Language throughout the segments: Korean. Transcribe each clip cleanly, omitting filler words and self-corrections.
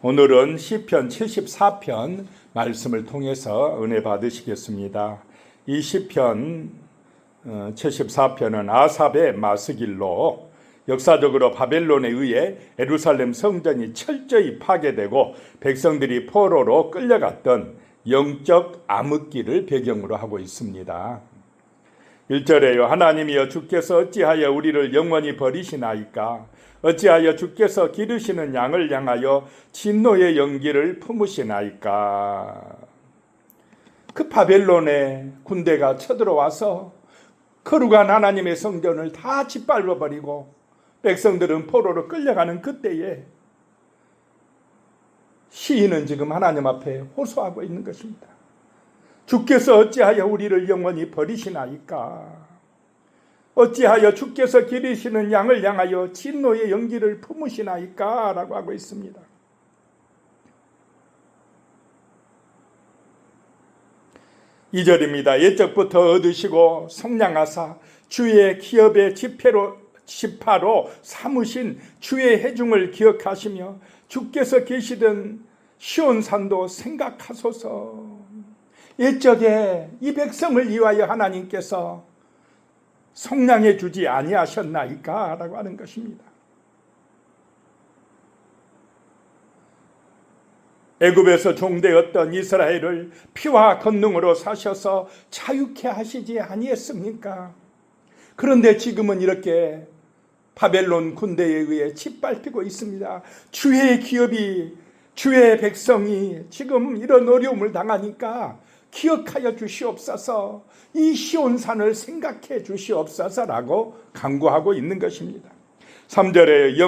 오늘은 시편 74편 말씀을 통해서 은혜 받으시겠습니다. 이 시편 74편은 아삽의 마스길로 역사적으로 바벨론에 의해 예루살렘 성전이 철저히 파괴되고 백성들이 포로로 끌려갔던 영적 암흑기를 배경으로 하고 있습니다. 1절에요. 하나님이여 주께서 어찌하여 우리를 영원히 버리시나이까? 어찌하여 주께서 기르시는 양을 향하여 진노의 연기를 품으시나이까? 그 바벨론의 군대가 쳐들어와서 거룩한 하나님의 성전을 다 짓밟아버리고 백성들은 포로로 끌려가는 그때에 시인은 지금 하나님 앞에 호소하고 있는 것입니다. 주께서 어찌하여 우리를 영원히 버리시나이까? 어찌하여 주께서 기르시는 양을 향하여 진노의 연기를 품으시나이까? 라고 하고 있습니다. 이 절입니다. 옛적부터 얻으시고 속량하사 주의 기업의 지파로 삼으신 주의 해중을 기억하시며 주께서 계시던 시온산도 생각하소서. 옛적에 이 백성을 위하여 하나님께서 속량해 주지 아니하셨나이까? 라고 하는 것입니다. 애굽에서 종되었던 이스라엘을 피와 권능으로 사셔서 자유케 하시지 아니했습니까? 그런데 지금은 이렇게 바벨론 군대에 의해 짓밟히고 있습니다. 주의 기업이, 주의 백성이 지금 이런 어려움을 당하니까 기억하여 주시옵소서, 이 시온산을 생각해 주시옵소서라고 간구하고 있는 것입니다. 3절에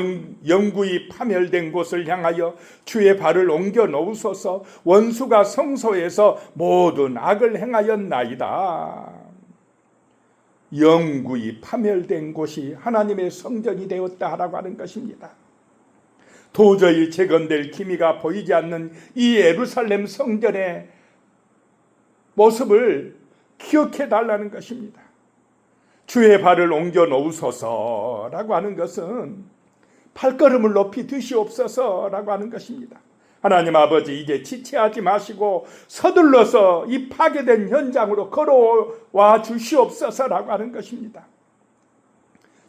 영구히 파멸된 곳을 향하여 주의 발을 옮겨 놓으소서. 원수가 성소에서 모든 악을 행하였나이다. 영구히 파멸된 곳이 하나님의 성전이 되었다라고 하는 것입니다. 도저히 재건될 기미가 보이지 않는 이 예루살렘 성전의 모습을 기억해 달라는 것입니다. 주의 발을 옮겨 놓으소서라고 하는 것은 발걸음을 높이 드시옵소서라고 하는 것입니다. 하나님 아버지, 이제 지체하지 마시고 서둘러서 이 파괴된 현장으로 걸어와 주시옵소서라고 하는 것입니다.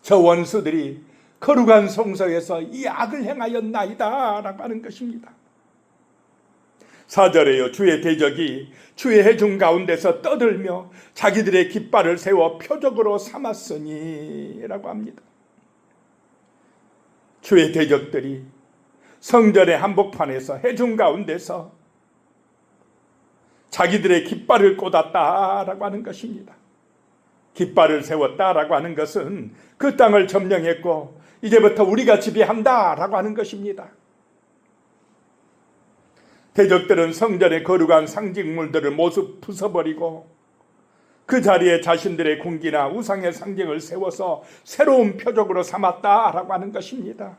저 원수들이 거룩한 성소에서 이 악을 행하였나이다 라고 하는 것입니다. 4절에요. 주의 대적이 주의 해중 가운데서 떠들며 자기들의 깃발을 세워 표적으로 삼았으니 라고 합니다. 주의 대적들이 성전의 한복판에서 해중 가운데서 자기들의 깃발을 꽂았다라고 하는 것입니다. 깃발을 세웠다라고 하는 것은 그 땅을 점령했고 이제부터 우리가 지배한다라고 하는 것입니다. 대적들은 성전의 거룩한 상징물들을 모두 부숴버리고 그 자리에 자신들의 군기나 우상의 상징을 세워서 새로운 표적으로 삼았다라고 하는 것입니다.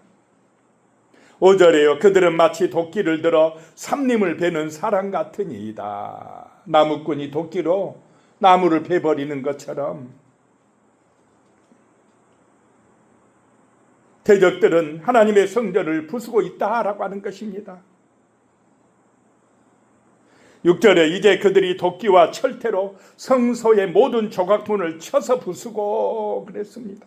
5절에요. 그들은 마치 도끼를 들어 삼림을 베는 사람 같으니이다. 나무꾼이 도끼로 나무를 베버리는 것처럼 대적들은 하나님의 성전을 부수고 있다라고 하는 것입니다. 6절에 이제 그들이 도끼와 철퇴로 성소의 모든 조각문을 쳐서 부수고 그랬습니다.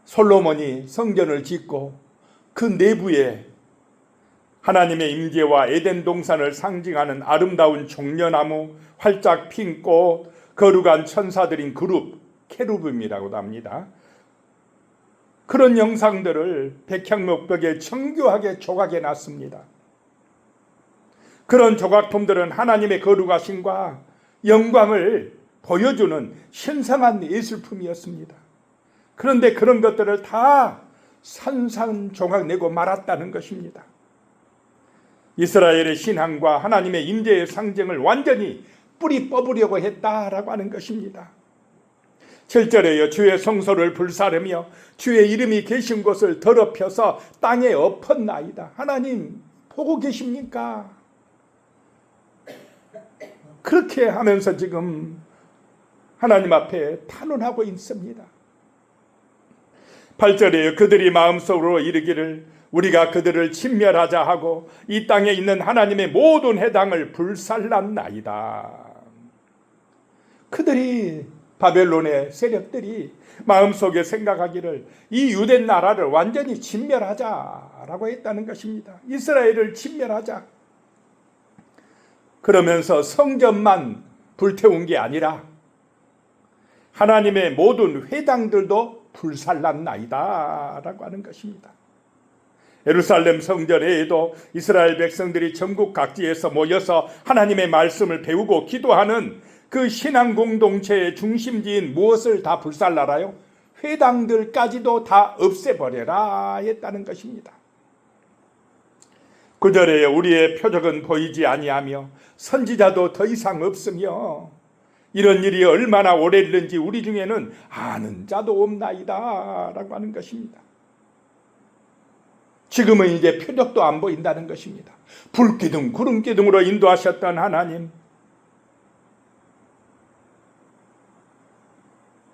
솔로몬이 성전을 짓고 그 내부에 하나님의 임재와 에덴 동산을 상징하는 아름다운 종려나무, 활짝 핀 꽃, 거룩한 천사들인 그룹, 케루빔이라고도 합니다. 그런 영상들을 백향목벽에 정교하게 조각해 놨습니다. 그런 조각품들은 하나님의 거룩하심과 영광을 보여주는 신성한 예술품이었습니다. 그런데 그런 것들을 다 산산조각 내고 말았다는 것입니다. 이스라엘의 신앙과 하나님의 임재의 상징을 완전히 뿌리 뽑으려고 했다라고 하는 것입니다. 7절에요. 주의 성소를 불사르며 주의 이름이 계신 곳을 더럽혀서 땅에 엎었나이다. 하나님 보고 계십니까? 그렇게 하면서 지금 하나님 앞에 탄원하고 있습니다. 8절에 그들이 마음속으로 이르기를 우리가 그들을 진멸하자 하고 이 땅에 있는 하나님의 모든 회당을 불살랐나이다. 그들이 바벨론의 세력들이 마음속에 생각하기를 이 유대 나라를 완전히 진멸하자라고 했다는 것입니다. 이스라엘을 진멸하자. 그러면서 성전만 불태운 게 아니라 하나님의 모든 회당들도 불살랐나이다 라고 하는 것입니다. 예루살렘 성전에도 이스라엘 백성들이 전국 각지에서 모여서 하나님의 말씀을 배우고 기도하는 그 신앙 공동체의 중심지인 무엇을 다 불살라라요? 회당들까지도 다 없애버려라 했다는 것입니다. 9절에 우리의 표적은 보이지 아니하며 선지자도 더 이상 없으며 이런 일이 얼마나 오래됐는지 우리 중에는 아는 자도 없나이다 라고 하는 것입니다. 지금은 이제 표적도 안 보인다는 것입니다. 불기둥 구름기둥으로 인도하셨던 하나님,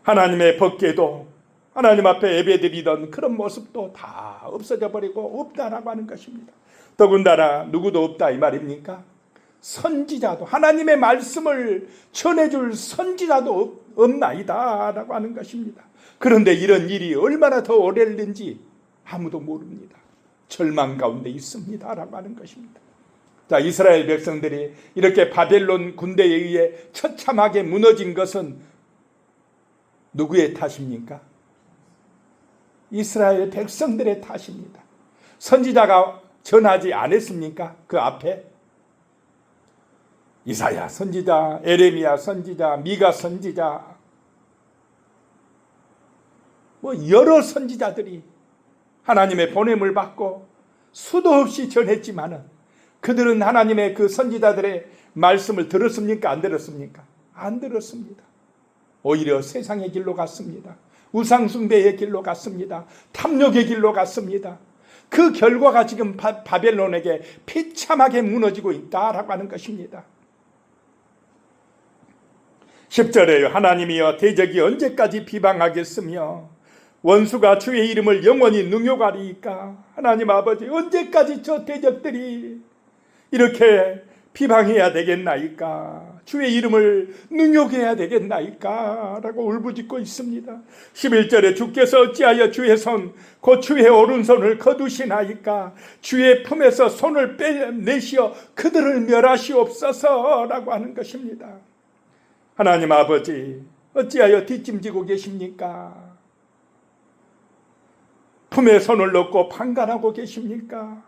하나님의 법궤도 하나님 앞에 예배드리던 그런 모습도 다 없어져 버리고 없다라고 하는 것입니다. 더군다나 누구도 없다 이 말입니까? 선지자도, 하나님의 말씀을 전해줄 선지자도 없나이다 라고 하는 것입니다. 그런데 이런 일이 얼마나 더 오래됐는지 아무도 모릅니다. 절망 가운데 있습니다 라고 하는 것입니다. 자, 이스라엘 백성들이 이렇게 바벨론 군대에 의해 처참하게 무너진 것은 누구의 탓입니까? 이스라엘 백성들의 탓입니다. 선지자가 전하지 않았습니까? 그 앞에 이사야 선지자, 에레미야 선지자, 미가 선지자, 여러 선지자들이 하나님의 보냄을 받고 수도 없이 전했지만은 그들은 하나님의 그 선지자들의 말씀을 들었습니까? 안 들었습니까? 안 들었습니다. 오히려 세상의 길로 갔습니다. 우상숭배의 길로 갔습니다. 탐욕의 길로 갔습니다. 그 결과가 지금 바벨론에게 비참하게 무너지고 있다라고 하는 것입니다. 10절에 하나님이여 대적이 언제까지 비방하겠으며 원수가 주의 이름을 영원히 능욕하리이까. 하나님 아버지, 언제까지 저 대적들이 이렇게 비방해야 되겠나이까? 주의 이름을 능욕해야 되겠나이까? 라고 울부짖고 있습니다. 11절에 주께서 어찌하여 주의 손, 곧 주의 오른손을 거두시나이까? 주의 품에서 손을 빼내시어 그들을 멸하시옵소서 라고 하는 것입니다. 하나님 아버지, 어찌하여 뒷짐지고 계십니까? 품에 손을 넣고 판단하고 계십니까?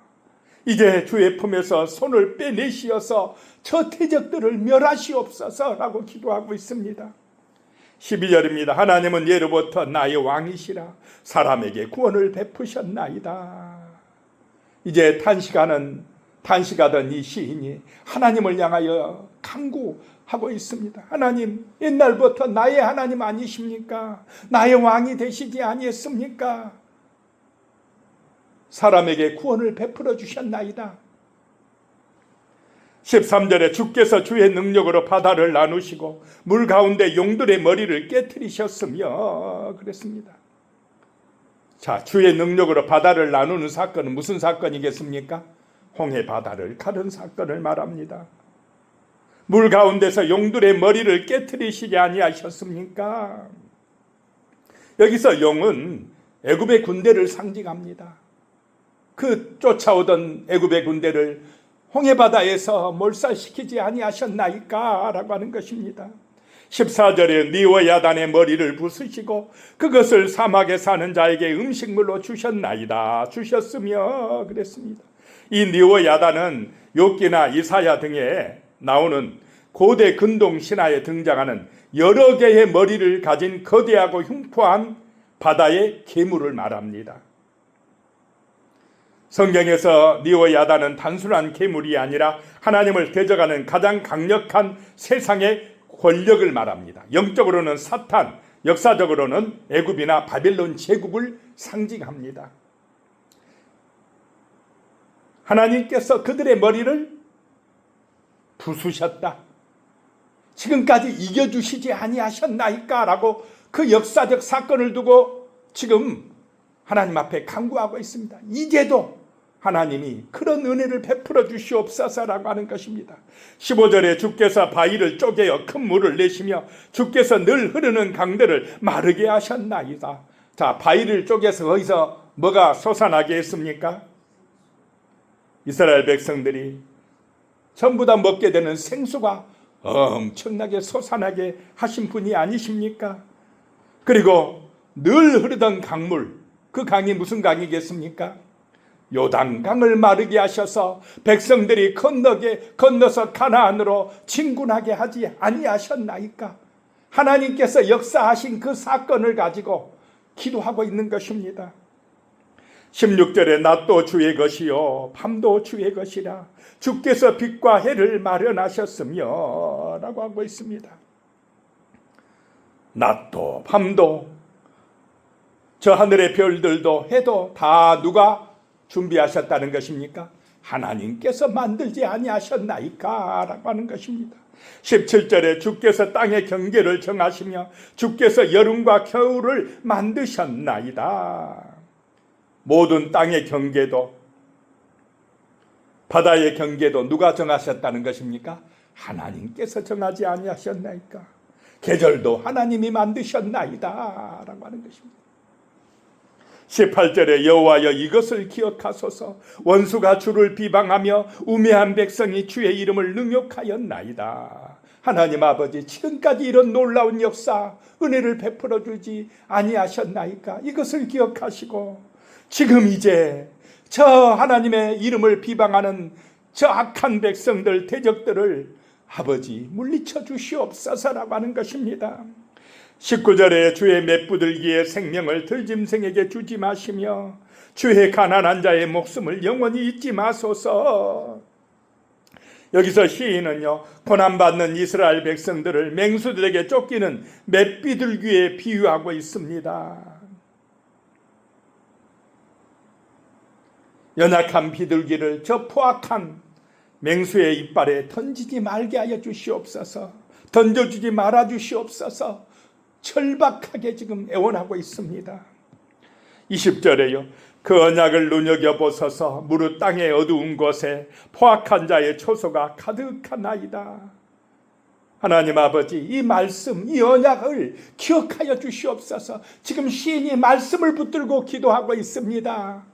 이제 주의 품에서 손을 빼내시어서 저 태적들을 멸하시옵소서라고 기도하고 있습니다. 12절입니다. 하나님은 예로부터 나의 왕이시라 사람에게 구원을 베푸셨나이다. 이제 탄식하던 이 시인이 하나님을 향하여 간구하고 있습니다. 하나님, 옛날부터 나의 하나님 아니십니까? 나의 왕이 되시지 아니했습니까? 사람에게 구원을 베풀어 주셨나이다. 13절에 주께서 주의 능력으로 바다를 나누시고 물 가운데 용들의 머리를 깨트리셨으며 그랬습니다. 자, 주의 능력으로 바다를 나누는 사건은 무슨 사건이겠습니까? 홍해 바다를 가른 사건을 말합니다. 물 가운데서 용들의 머리를 깨트리시지 아니하셨습니까? 여기서 용은 애굽의 군대를 상징합니다. 그 쫓아오던 애굽의 군대를 홍해바다에서 몰살시키지 아니하셨나이까? 라고 하는 것입니다. 14절에 니와 야단의 머리를 부수시고 그것을 사막에 사는 자에게 음식물로 주셨나이다. 주셨으며 그랬습니다. 이 니와 야단은 욥기나 이사야 등에 나오는 고대 근동 신화에 등장하는 여러 개의 머리를 가진 거대하고 흉포한 바다의 괴물을 말합니다. 성경에서 니와 야단은 단순한 괴물이 아니라 하나님을 대적하는 가장 강력한 세상의 권력을 말합니다. 영적으로는 사탄, 역사적으로는 애굽이나 바벨론 제국을 상징합니다. 하나님께서 그들의 머리를 부수셨다. 지금까지 이겨주시지 아니하셨나이까? 라고 그 역사적 사건을 두고 지금 하나님 앞에 간구하고 있습니다. 이제도 하나님이 그런 은혜를 베풀어 주시옵소서라고 하는 것입니다. 15절에 주께서 바위를 쪼개어 큰 물을 내시며 주께서 늘 흐르는 강들을 마르게 하셨나이다. 자, 바위를 쪼개서 거기서 뭐가 솟아나게 했습니까? 이스라엘 백성들이 전부 다 먹게 되는 생수가 엄청나게 솟아나게 하신 분이 아니십니까? 그리고 늘 흐르던 강물, 그 강이 무슨 강이겠습니까? 요단강을 마르게 하셔서 백성들이 건너서 가나안으로 진군하게 하지 아니하셨나이까? 하나님께서 역사하신 그 사건을 가지고 기도하고 있는 것입니다. 16절에 낮도 주의 것이요 밤도 주의 것이라 주께서 빛과 해를 마련하셨으며 라고 하고 있습니다. 낮도 밤도 저 하늘의 별들도 해도 다 누가 준비하셨다는 것입니까? 하나님께서 만들지 아니하셨나이까? 라고 하는 것입니다. 17절에 주께서 땅의 경계를 정하시며 주께서 여름과 겨울을 만드셨나이다. 모든 땅의 경계도 바다의 경계도 누가 정하셨다는 것입니까? 하나님께서 정하지 아니하셨나이까? 계절도 하나님이 만드셨나이다 라고 하는 것입니다. 18절에 여호와여 이것을 기억하소서 원수가 주를 비방하며 우매한 백성이 주의 이름을 능욕하였나이다. 하나님 아버지 지금까지 이런 놀라운 역사 은혜를 베풀어 주지 아니하셨나이까? 이것을 기억하시고 지금 이제 저 하나님의 이름을 비방하는 저 악한 백성들 대적들을 아버지 물리쳐 주시옵소서라고 하는 것입니다. 19절에 주의 맷부들기에 생명을 들짐승에게 주지 마시며 주의 가난한 자의 목숨을 영원히 잊지 마소서. 여기서 시인은요 고난받는 이스라엘 백성들을 맹수들에게 쫓기는 맷비둘기에 비유하고 있습니다. 연약한 비둘기를 저 포악한 맹수의 이빨에 던지지 말게 하여 주시옵소서. 던져주지 말아 주시옵소서. 철박하게 지금 애원하고 있습니다. 20절에요 그 언약을 눈여겨보소서. 무릇 땅의 어두운 곳에 포악한 자의 초소가 가득하나이다. 하나님 아버지 이 말씀 이 언약을 기억하여 주시옵소서. 지금 시인이 말씀을 붙들고 기도하고 있습니다.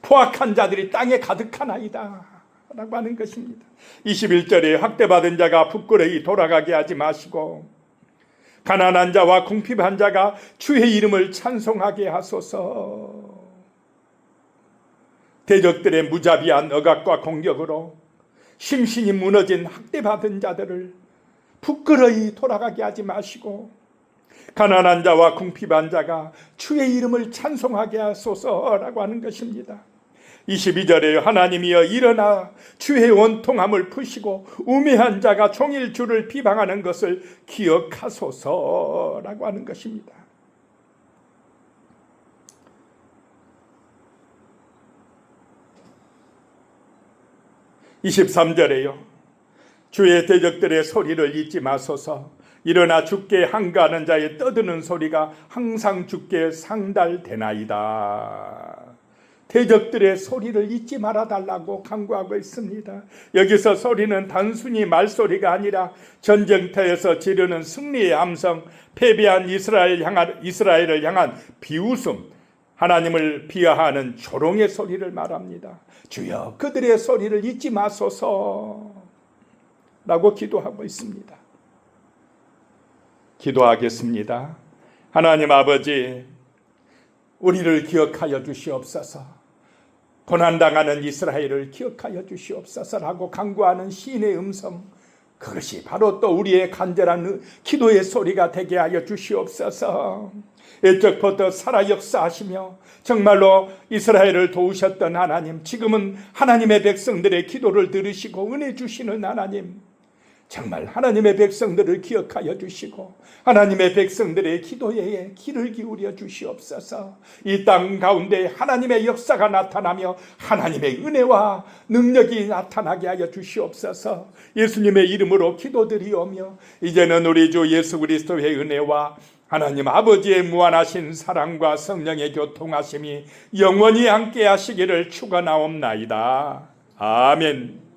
포악한 자들이 땅에 가득하나이다 라고 하는 것입니다. 21절에 학대받은 자가 부끄러이 돌아가게 하지 마시고 가난한 자와 궁핍한 자가 주의 이름을 찬송하게 하소서. 대적들의 무자비한 억압과 공격으로 심신이 무너진 학대받은 자들을 부끄러이 돌아가게 하지 마시고 가난한 자와 궁핍한 자가 주의 이름을 찬송하게 하소서라고 하는 것입니다. 22절에 하나님이여 일어나 주의 원통함을 푸시고 우매한 자가 종일 주를 비방하는 것을 기억하소서라고 하는 것입니다. (23절에요) 주의 대적들의 소리를 잊지 마소서. 일어나 주께 항거하는 자의 떠드는 소리가 항상 주께 상달되나이다. 대적들의 소리를 잊지 말아달라고 강구하고 있습니다. 여기서 소리는 단순히 말소리가 아니라 전쟁터에서 지르는 승리의 함성, 패배한 이스라엘을 향한 비웃음, 하나님을 비하하는 조롱의 소리를 말합니다. 주여 그들의 소리를 잊지 마소서 라고 기도하고 있습니다. 기도하겠습니다. 하나님 아버지 우리를 기억하여 주시옵소서. 고난당하는 이스라엘을 기억하여 주시옵소서라고 간구하는 시인의 음성, 그것이 바로 또 우리의 간절한 기도의 소리가 되게 하여 주시옵소서. 옛적부터 살아 역사하시며 정말로 이스라엘을 도우셨던 하나님, 지금은 하나님의 백성들의 기도를 들으시고 은혜 주시는 하나님, 정말 하나님의 백성들을 기억하여 주시고 하나님의 백성들의 기도에 귀를 기울여 주시옵소서. 이 땅 가운데 하나님의 역사가 나타나며 하나님의 은혜와 능력이 나타나게 하여 주시옵소서. 예수님의 이름으로 기도드리오며 이제는 우리 주 예수 그리스도의 은혜와 하나님 아버지의 무한하신 사랑과 성령의 교통하심이 영원히 함께 하시기를 축원하옵나이다. 아멘.